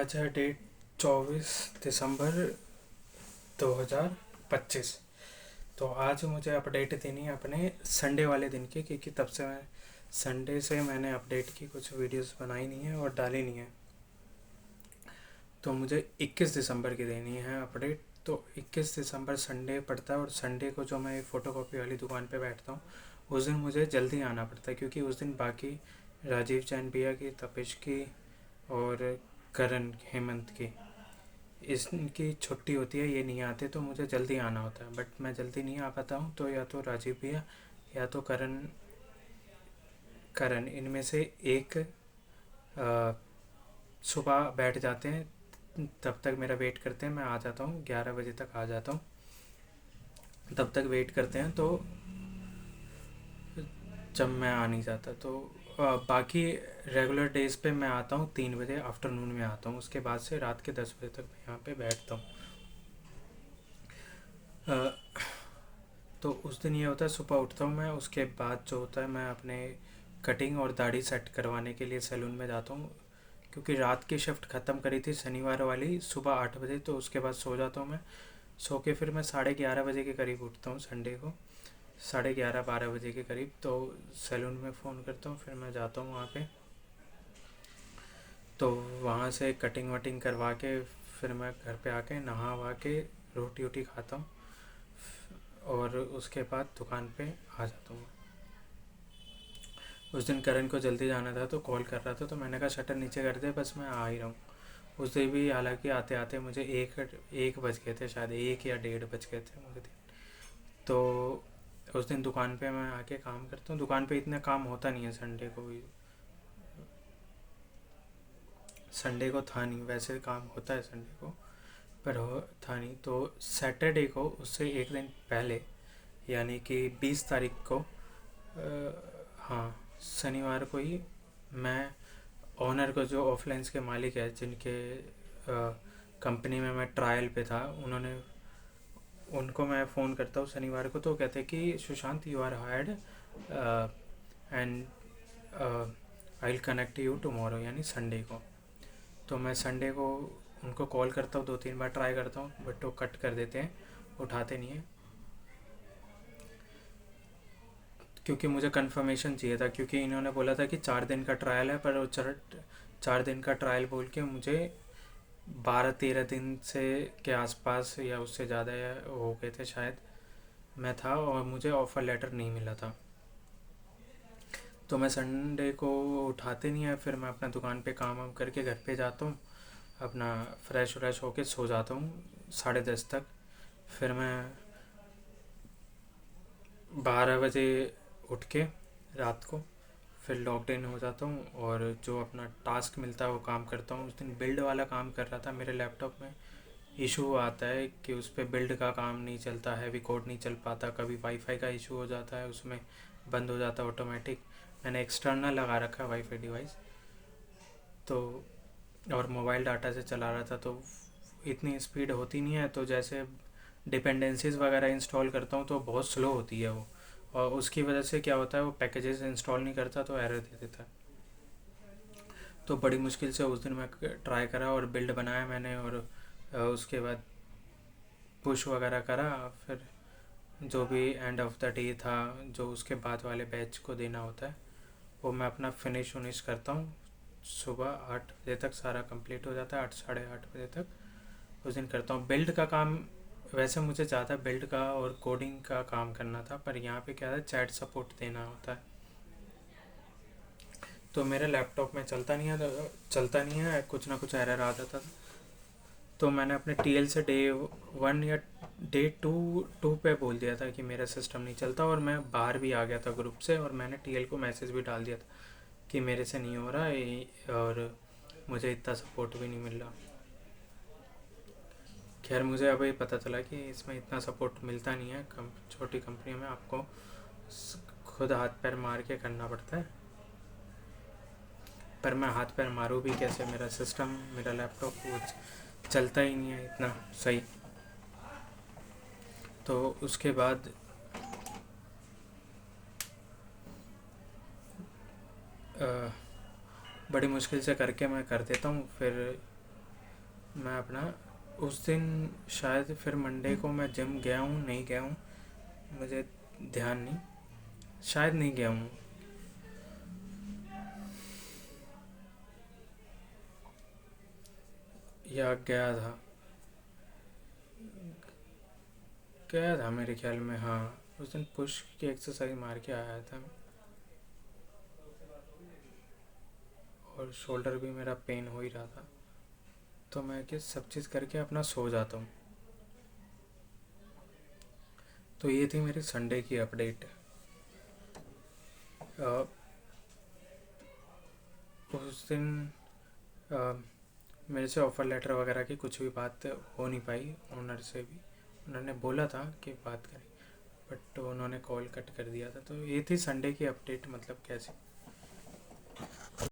आज है डेट 24 दिसंबर 2025। तो आज मुझे अपडेट देनी है अपने संडे वाले दिन की, क्योंकि तब से मैं संडे से मैंने अपडेट की कुछ वीडियोस बनाई नहीं है और डाली नहीं है। तो मुझे 21 दिसंबर की देनी है अपडेट। तो 21 दिसंबर संडे पड़ता है, और संडे को जो मैं फ़ोटोकॉपी वाली दुकान पे बैठता हूँ उस दिन मुझे जल्दी आना पड़ता है, क्योंकि उस दिन बाकी राजीव जैन भैया की, तपिश की और करण हेमंत की इनकी छुट्टी होती है, ये नहीं आते, तो मुझे जल्दी आना होता है। बट मैं जल्दी नहीं आ पाता हूँ, तो या तो राजीव भैया या तो करण इनमें से एक सुबह बैठ जाते हैं, तब तक मेरा वेट करते हैं। मैं आ जाता हूँ 11 बजे तक आ जाता हूँ, तब तक वेट करते हैं। तो जब मैं आ नहीं जाता तो बाकी रेगुलर डेज पे मैं आता हूँ 3 बजे आफ्टरनून में आता हूँ। उसके बाद से रात के 10 बजे तक मैं यहाँ पे बैठता हूँ। तो उस दिन ये होता है, सुबह उठता हूँ मैं, उसके बाद जो होता है मैं अपने कटिंग और दाढ़ी सेट करवाने के लिए सैलून में जाता हूँ, क्योंकि रात की शिफ्ट ख़त्म करी थी शनिवार वाली सुबह 8 बजे। तो उसके बाद सो जाता हूँ मैं। सो के फिर मैं 11:30 बजे के करीब उठता हूँ संडे को, 11:30-12 बजे के करीब। तो सैलून में फ़ोन करता हूँ, फिर मैं जाता हूँ वहाँ पे। तो वहाँ से कटिंग वटिंग करवा के फिर मैं घर पे आके नहा वहा के रोटी वोटी खाता हूँ, और उसके बाद दुकान पे आ जाता हूँ। उस दिन करण को जल्दी जाना था तो कॉल कर रहा था, तो मैंने कहा शटर नीचे कर दे, बस मैं आ ही रहा हूँ। उस दिन भी हालांकि आते आते मुझे एक बज गए थे, शायद 1 या 1:30 बज गए थे मुझे। तो उस दिन दुकान पे मैं आके काम करता हूँ। दुकान पे इतना काम होता नहीं है संडे को भी, संडे को था नहीं, वैसे काम होता है संडे को, पर हो था नहीं। तो सैटरडे को उससे एक दिन पहले, यानी कि 20 तारीख को, हाँ, शनिवार को ही मैं ऑनर को, जो ऑफलाइंस के मालिक है, जिनके कंपनी में मैं ट्रायल पे था, उन्होंने उनको मैं फ़ोन करता हूँ शनिवार को। तो कहते कि Sushant, you are hired and I will connect you tomorrow, यानी संडे को। तो मैं संडे को उनको कॉल करता हूँ, 2-3 बार ट्राई करता हूँ, बट वो कट कर देते हैं, उठाते नहीं हैं, क्योंकि मुझे कंफर्मेशन चाहिए था। क्योंकि इन्होंने बोला था कि 4 दिन का ट्रायल है, पर वो 4 दिन का ट्रायल बोल के मुझे 12-13 दिन से के आसपास या उससे ज़्यादा हो गए थे शायद, मैं था, और मुझे ऑफ़र लेटर नहीं मिला था। तो मैं संडे को उठाते नहीं है, फिर मैं अपना दुकान पे काम वाम करके घर पे जाता हूँ, अपना फ्रेश व्रेश होके सो जाता हूँ 10:30 तक। फिर मैं 12 बजे उठ के रात को फिर लॉकड इन हो जाता हूँ, और जो अपना टास्क मिलता है वो काम करता हूँ। उस दिन बिल्ड वाला काम कर रहा था, मेरे लैपटॉप में इशू आता है कि उस पर बिल्ड का काम नहीं चलता, हैवी कोड नहीं चल पाता, कभी वाईफाई का इशू हो जाता है, उसमें बंद हो जाता है ऑटोमेटिक। मैंने एक्सटर्नल लगा रखा है वाईफाई डिवाइस, तो और मोबाइल डाटा से चला रहा था, तो इतनी स्पीड होती नहीं है। तो जैसे डिपेंडेंसीज वगैरह इंस्टॉल करता हूँ तो बहुत स्लो होती है वो, और उसकी वजह से क्या होता है, वो पैकेजेस इंस्टॉल नहीं करता तो एरर दे देता है। तो बड़ी मुश्किल से उस दिन मैं ट्राई करा और बिल्ड बनाया मैंने, और उसके बाद पुश वगैरह करा। फिर जो भी एंड ऑफ द डे था, जो उसके बाद वाले बैच को देना होता है, वो मैं अपना फिनिश उनिश करता हूँ। सुबह 8 बजे तक सारा कंप्लीट हो जाता है, 8-8:30 बजे तक उस दिन करता हूँ। बिल्ड का काम वैसे मुझे ज़्यादा बिल्ड का और कोडिंग का काम करना था, पर यहाँ पे क्या था, चैट सपोर्ट देना होता है। तो मेरे लैपटॉप में चलता नहीं है, कुछ ना कुछ एरर आ जाता था। तो मैंने अपने टीएल से डे 1 या डे 2 पे बोल दिया था कि मेरा सिस्टम नहीं चलता, और मैं बाहर भी आ गया था ग्रुप से, और मैंने टीएल को मैसेज भी डाल दिया था कि मेरे से नहीं हो रहा है, और मुझे इतना सपोर्ट भी नहीं मिल रहा। खैर, मुझे अभी पता चला कि इसमें इतना सपोर्ट मिलता नहीं है, छोटी कंपनियों में आपको खुद हाथ पैर मार के करना पड़ता है। पर मैं हाथ पैर मारूँ भी कैसे, मेरा सिस्टम, मेरा लैपटॉप वो चलता ही नहीं है इतना सही। तो उसके बाद बड़ी मुश्किल से करके मैं कर देता हूँ। फिर मैं अपना उस दिन शायद फिर मंडे को मैं जिम गया हूँ नहीं गया हूँ, मुझे ध्यान नहीं, शायद नहीं गया हूँ या गया था, गया था मेरे ख्याल में। हाँ, उस दिन पुश की एक्सरसाइज मार के आया था मैं, और शोल्डर भी मेरा पेन हो ही रहा था, तो मैं कि सब चीज़ करके अपना सो जाता हूँ। तो ये थी मेरी संडे की अपडेट। उस दिन अ, मेरे से ऑफ़र लेटर वगैरह की कुछ भी बात हो नहीं पाई ओनर से भी। उन्होंने बोला था कि बात करें, बट उन्होंने कॉल कट कर दिया था। तो ये थी संडे की अपडेट, मतलब कैसी